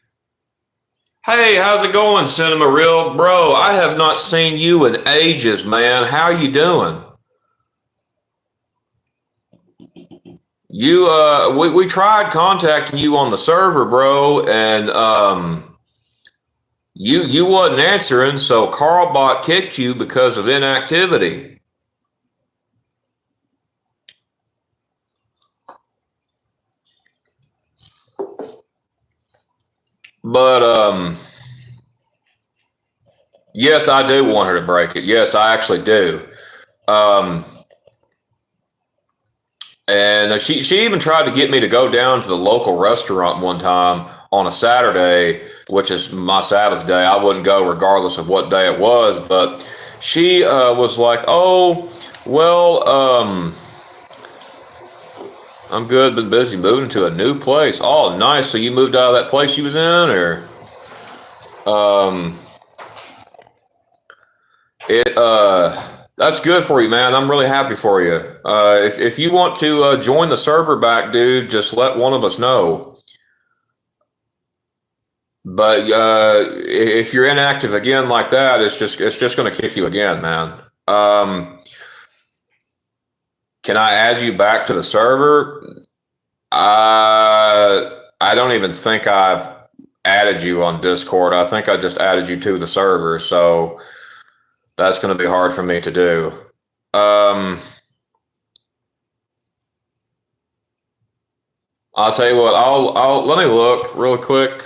hey, how's it going, Cinema Real? Bro, I have not seen you in ages, man. How are you doing? We tried contacting you on the server, bro, and you wasn't answering, so Carlbot kicked you because of inactivity. But yes, I do want her to break it. Yes, I actually do. And she even tried to get me to go down to the local restaurant one time on a Saturday, which is my Sabbath day. I wouldn't go regardless of what day it was, but she was like, "Oh, well, I'm good, been busy moving to a new place." Oh, nice. So you moved out of that place you was in, or it that's good for you, man. I'm really happy for you. If you want to join the server back, dude, just let one of us know. But if you're inactive again like that, it's just going to kick you again, man. Can I add you back to the server? I don't even think I've added you on Discord. I think I just added you to the server, so that's going to be hard for me to do. I'll tell you what. I'll let me look real quick.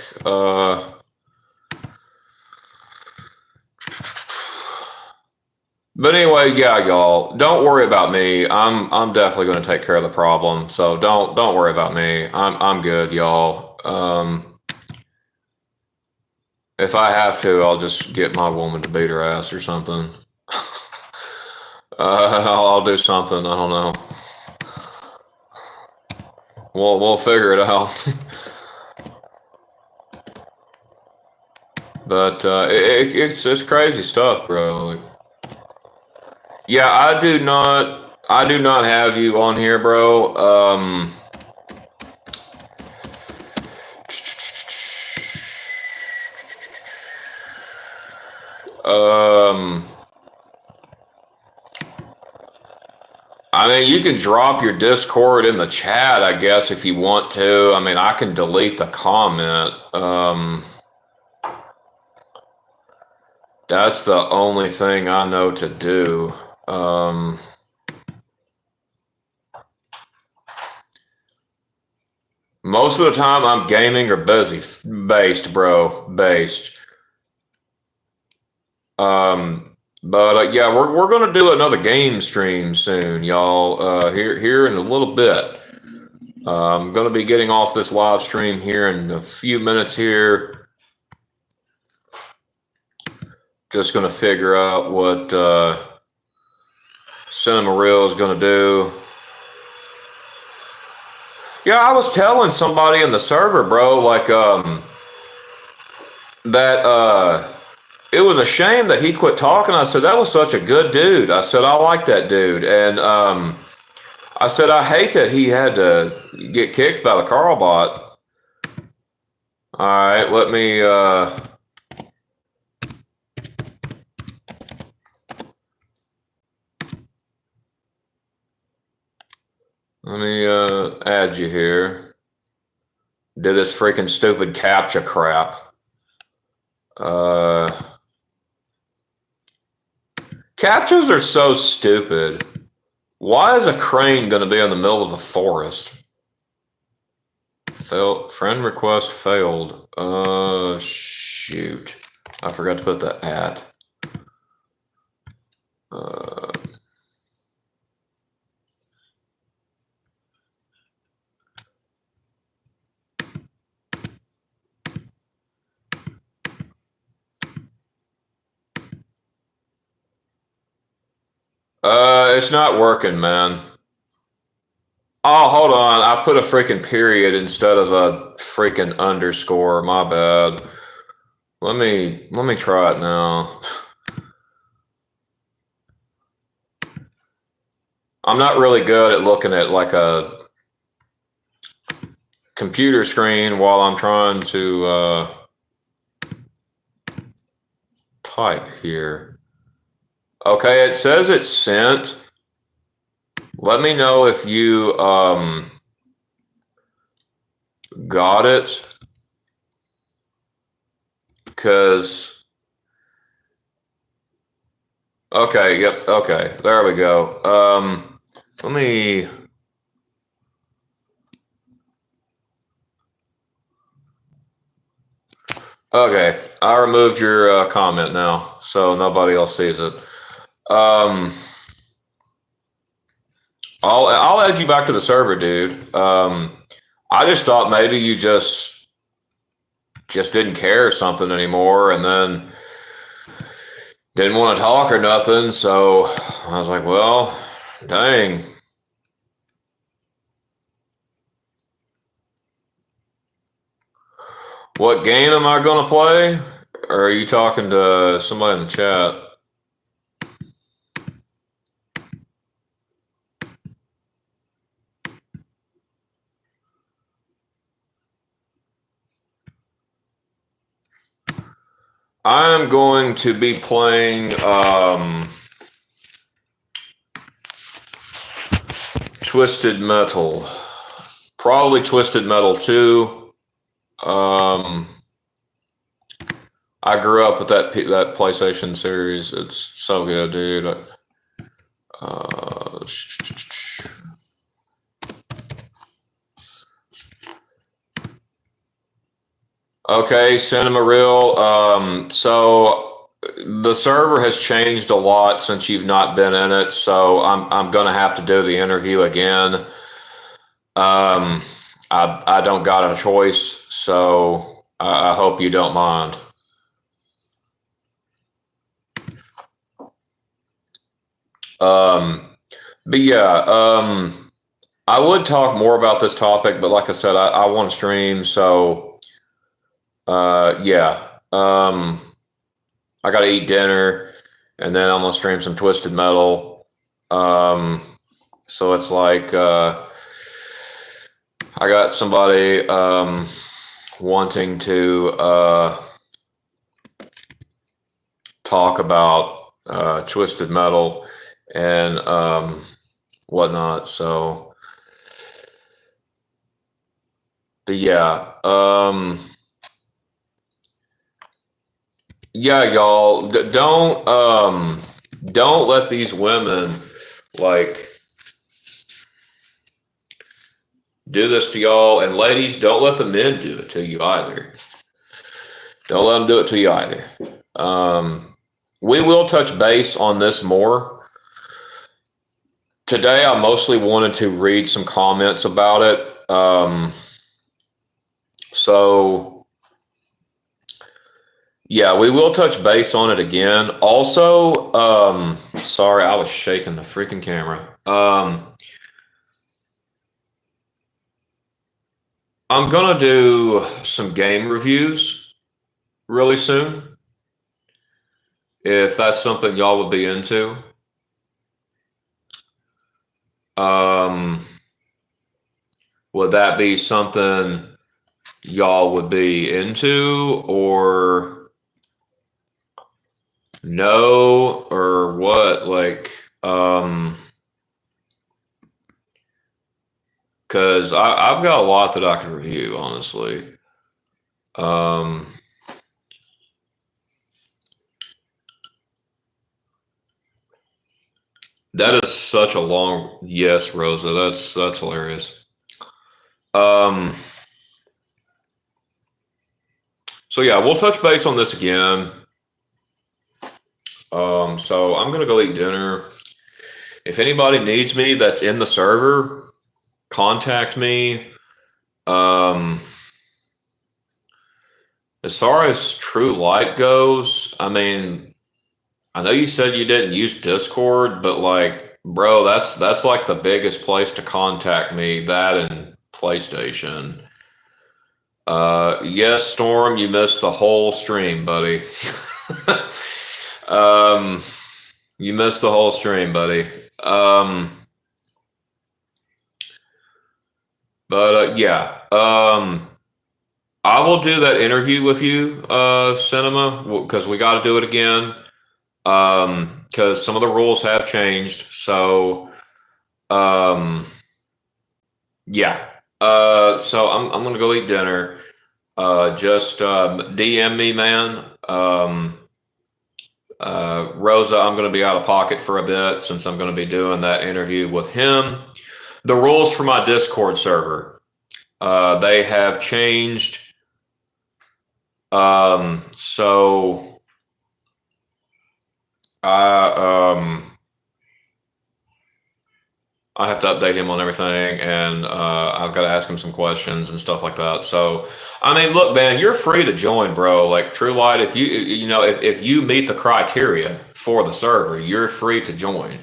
But anyway, yeah, y'all, don't worry about me. I'm definitely going to take care of the problem. So don't worry about me. I'm good, y'all. If I have to, I'll just get my woman to beat her ass or something. I'll do something. I don't know. We'll figure it out. But it's crazy stuff, bro. Like, yeah, I do not have you on here, bro. I mean, you can drop your Discord in the chat, I guess, if you want to. I mean, I can delete the comment. That's the only thing I know to do. Most of the time I'm gaming or based, bro. Based. But yeah, we're gonna do another game stream soon, y'all. Here in a little bit. I'm gonna be getting off this live stream here in a few minutes here. Just gonna figure out what Cinema Reel is gonna do. Yeah, I was telling somebody in the server, bro, like that it was a shame that he quit talking. I said, that was such a good dude. I said, I like that dude. And I said, I hate that he had to get kicked by the Carl bot. All right, let me add you here. Do this freaking stupid CAPTCHA crap. CAPTCHAs are so stupid. Why is a crane going to be in the middle of the forest? Friend request failed. Shoot. I forgot to put the at. It's not working, man. Oh, hold on. I put a freaking period instead of a freaking underscore. My bad. Let me try it now. I'm not really good at looking at like a computer screen while I'm trying to type here. Okay, it says it's sent. Let me know if you got it, because okay, yep, okay, there we go. Let me okay, I removed your comment now, so nobody else sees it. I'll add you back to the server, dude. I just thought maybe you just didn't care or something anymore, and then didn't want to talk or nothing. So I was like, well, dang. What game am I going to play? Or are you talking to somebody in the chat? I'm going to be playing Twisted Metal. Probably Twisted Metal 2. I grew up with that PlayStation series. It's so good, dude. Okay, Cinema Reel. So the server has changed a lot since you've not been in it. So I'm gonna have to do the interview again. I don't got a choice, so I hope you don't mind. But yeah, I would talk more about this topic, but like I said, I want to stream, so yeah. I gotta eat dinner, and then I'm gonna stream some Twisted Metal. So it's like I got somebody wanting to talk about Twisted Metal and whatnot. So, but yeah, yeah, y'all, don't let these women like do this to y'all. And ladies, don't let the men do it to you either. Don't let them do it to you either. We will touch base on this more. Today, I mostly wanted to read some comments about it. So, yeah, we will touch base on it again. Also, sorry, I was shaking the freaking camera. I'm going to do some game reviews really soon, if that's something y'all would be into. Would that be something y'all would be into, or no, or what? Like, because I've got a lot that I can review, honestly. That is such a long yes, Rosa. That's hilarious. So yeah, we'll touch base on this again. So I'm gonna go eat dinner. If anybody needs me that's in the server, contact me. As far as True Light goes, I mean, I know you said you didn't use Discord, but like, bro, that's like the biggest place to contact me. That and PlayStation. Yes, Storm, you missed the whole stream, buddy. You missed the whole stream, buddy. Yeah. I will do that interview with you, Cinema, because we got to do it again. Because some of the rules have changed. So, yeah. So I'm gonna go eat dinner. Just DM me, man. Rosa, I'm gonna be out of pocket for a bit since I'm gonna be doing that interview with him. The rules for my Discord server, they have changed. So I have to update him on everything, and I've got to ask him some questions and stuff like that. So, I mean, look, man, you're free to join, bro. Like True Light, if if you meet the criteria for the server, you're free to join.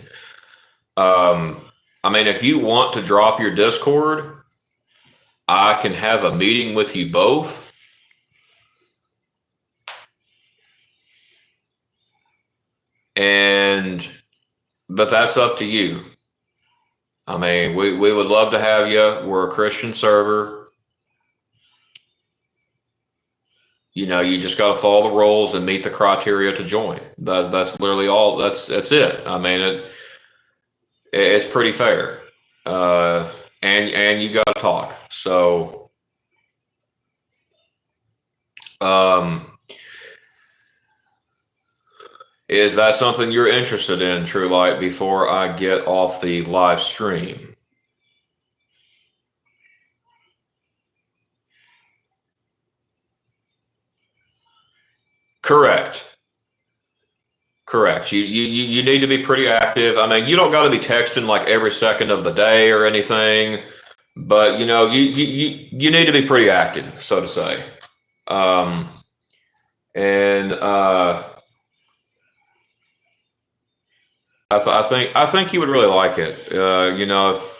I mean, if you want to drop your Discord, I can have a meeting with you both. But that's up to you. I mean, we would love to have you. We're a Christian server. You just got to follow the rules and meet the criteria to join. That's literally all. That's it. I mean, it's pretty fair. And you got to talk. So, is that something you're interested in, True Light, before I get off the live stream? Correct. Correct. You need to be pretty active. I mean, you don't got to be texting like every second of the day or anything, but you need to be pretty active, so to say. And I think you would really like it. If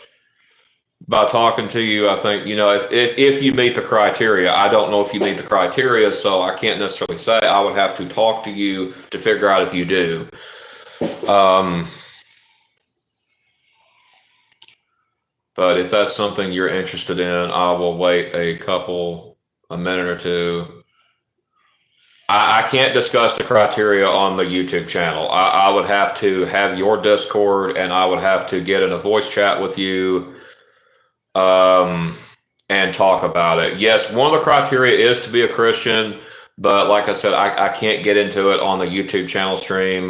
by talking to you, I think if you meet the criteria. I don't know if you meet the criteria, so I can't necessarily say. I would have to talk to you to figure out if you do. But if that's something you're interested in, I will wait a minute or two. I can't discuss the criteria on the YouTube channel. I would have to have your Discord, and I would have to get in a voice chat with you, and talk about it. Yes, one of the criteria is to be a Christian, but like I said, I can't get into it on the YouTube channel stream.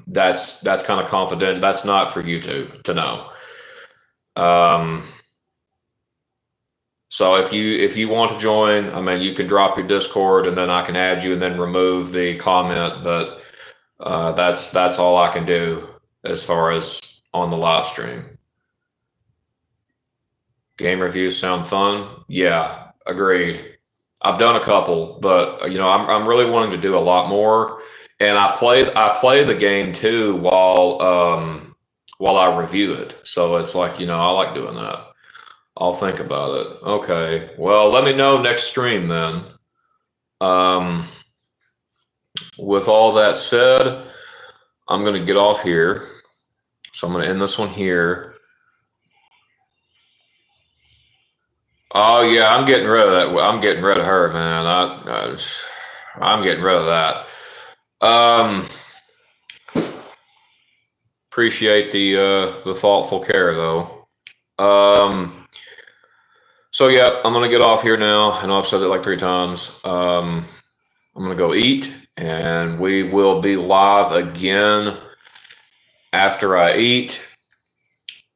That's kind of confidential. That's not for YouTube to know. So if you want to join, I mean, you can drop your Discord and then I can add you and then remove the comment. But that's all I can do as far as on the live stream. Game reviews sound fun. Yeah, agreed. I've done a couple, but you know, I'm really wanting to do a lot more. And I play the game too while I review it. So it's like, you know, I like doing that. I'll think about it. Okay. Well, let me know next stream then. Um, with all that said, I'm going to get off here. So I'm going to end this one here. Oh yeah, I'm getting rid of that. I'm getting rid of her, man. I'm getting rid of that. Appreciate the thoughtful care though. So yeah, I'm gonna get off here now. I know I've said it like 3 times. I'm gonna go eat, and we will be live again after I eat,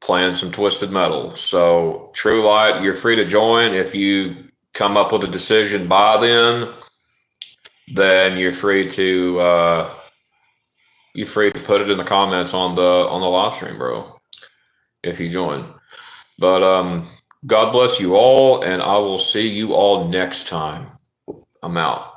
playing some Twisted Metal. So True Light, you're free to join. If you come up with a decision by then you're free to put it in the comments on the live stream, bro. If you join. But God bless you all, and I will see you all next time. I'm out.